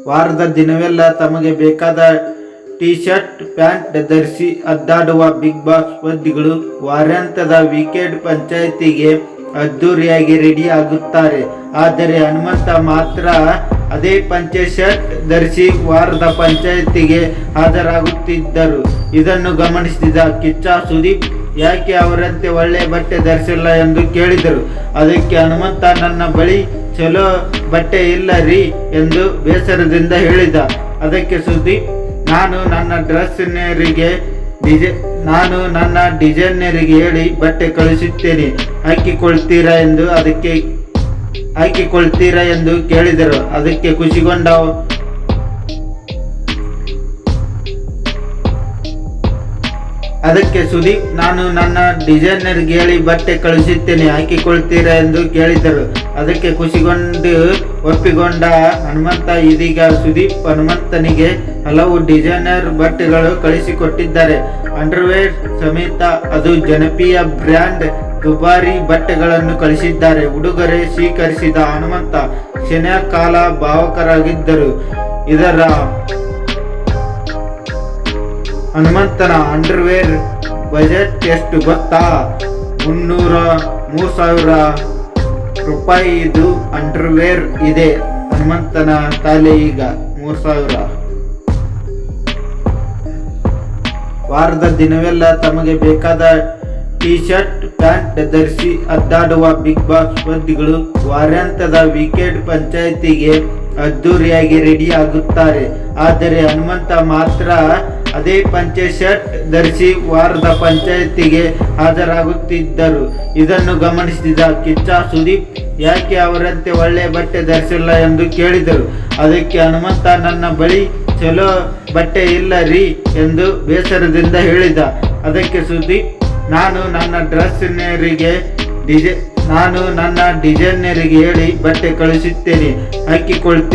ವಾರದ ದಿನವೆಲ್ಲ ತಮಗೆ ಬೇಕಾದ ಟೀ ಶರ್ಟ್ ಪ್ಯಾಂಟ್ ಧರಿಸಿ ಅಡ್ಡಾಡುವ ಬಿಗ್ ಬಾಸ್ ಸ್ಪರ್ಧಿಗಳು ವಾರಾಂತ್ಯದ ವೀಕೆಂಡ್ ಪಂಚಾಯಿತಿಗೆ ಅದ್ದೂರಿಯಾಗಿ ರೆಡಿ ಆಗುತ್ತಾರೆ. ಆದರೆ ಹನುಮಂತ ಮಾತ್ರ ಅದೇ ಪಂಚೆ ಶರ್ಟ್ ಧರಿಸಿ ವಾರದ ಪಂಚಾಯಿತಿಗೆ ಹಾಜರಾಗುತ್ತಿದ್ದರು. ಇದನ್ನು ಗಮನಿಸಿದ ಕಿಚ್ಚ ಸುದೀಪ್ ಯಾಕೆ ಅವರಂತೆ ಒಳ್ಳೆ ಬಟ್ಟೆ ಧರಿಸಿಲ್ಲ ಎಂದು ಕೇಳಿದರು. ಅದಕ್ಕೆ ಹನುಮಂತ ನನ್ನ ಬಳಿ ಚಲೋ ಬಟ್ಟೆ ಇಲ್ಲ ರೀ ಎಂದು ಬೇಸರದಿಂದ ಹೇಳಿದ. ಅದಕ್ಕೆ ಸುದೀಪ್ ನಾನು ನನ್ನ ಡಿಸೈನರಿಗೆ ಹೇಳಿ ಬಟ್ಟೆ ಕಳಿಸುತ್ತೇನೆ, ಹಾಕಿಕೊಳ್ತೀರಾ ಎಂದು ಕೇಳಿದರು. ಅದಕ್ಕೆ ಖುಷಿಗೊಂಡ ಅದಕ್ಕೆ ಸುದೀಪ್ ನಾನು ನನ್ನ ಡಿಸೈನರ್ಗೆ ಹೇಳಿ ಬಟ್ಟೆ ಕಳಿಸುತ್ತೇನೆ, ಹಾಕಿಕೊಳ್ತೀರಾ ಎಂದು ಕೇಳಿದರು. ಅದಕ್ಕೆ ಖುಷಿಗೊಂಡು ಒಪ್ಪಿಕೊಂಡ ಹನುಮಂತ ಇದೀಗ ಸುದೀಪ್ ಹನುಮಂತನಿಗೆ ಹಲವು ಡಿಸೈನರ್ ಬಟ್ಟೆಗಳು ಕಳಿಸಿಕೊಟ್ಟಿದ್ದಾರೆ. ಅಂಡರ್ವೇರ್ ಸಮೇತ ಅದು ಜನಪ್ರಿಯ ಬ್ರ್ಯಾಂಡ್ ದುಬಾರಿ ಬಟ್ಟೆಗಳನ್ನು ಕಳಿಸಿದ್ದಾರೆ. ಉಡುಗೊರೆ ಸ್ವೀಕರಿಸಿದ ಹನುಮಂತ ಕ್ಷಣ ಕಾಲ ಭಾವುಕರಾಗಿದ್ದರು. ಇದರ ಹನುಮಂತನ ಅಂಡರ್ವೇರ್ ಬಜೆಟ್ ಎಷ್ಟು ಗೊತ್ತಾ? 3,000 ರೂಪಾಯಿ ಇದು ಅಂಡರ್ವೇರ್ ಇದೆ. ಹನುಮಂತನ ತಾಲೆ ಈಗ 3,000. ವಾರದ ದಿನವೆಲ್ಲ ತಮಗೆ ಬೇಕಾದ ಟೀ ಶರ್ಟ್ ಪ್ಯಾಂಟ್ ಧರಿಸಿ ಅಡ್ಡಾಡುವ ಬಿಗ್ ಬಾಸ್ ಸ್ಪರ್ಧಿಗಳು ವಾರಾಂತ್ಯದ ವೀಕೆಂಡ್ ಪಂಚಾಯಿತಿಗೆ ಅದ್ದೂರಿಯಾಗಿ ರೆಡಿ ಆಗುತ್ತಾರೆ. ಆದರೆ ಹನುಮಂತ ಮಾತ್ರ ಅದೇ ಪಂಚೆ ಶರ್ಟ್ ಧರಿಸಿ ವಾರದ ಪಂಚಾಯಿತಿಗೆ ಹಾಜರಾಗುತ್ತಿದ್ದರು. ಇದನ್ನು ಗಮನಿಸಿದ ಕಿಚ್ಚ ಸುದೀಪ್ ಯಾಕೆ ಅವರಂತೆ ಒಳ್ಳೆ ಬಟ್ಟೆ ಧರಿಸಿಲ್ಲ ಎಂದು ಕೇಳಿದರು. ಅದಕ್ಕೆ ಹನುಮಂತ ನನ್ನ ಬಳಿ ಚಲೋ ಬಟ್ಟೆ ಇಲ್ಲ ರೀ ಎಂದು ಬೇಸರದಿಂದ ಹೇಳಿದ. ಅದಕ್ಕೆ ಸುದೀಪ್ ನಾನು ನನ್ನ ಡಿಸೈನರಿಗೆ ಹೇಳಿ ಬಟ್ಟೆ ಕಳಿಸುತ್ತೇನೆ, ಹಾಕಿಕೊಳ್ತೀನಿ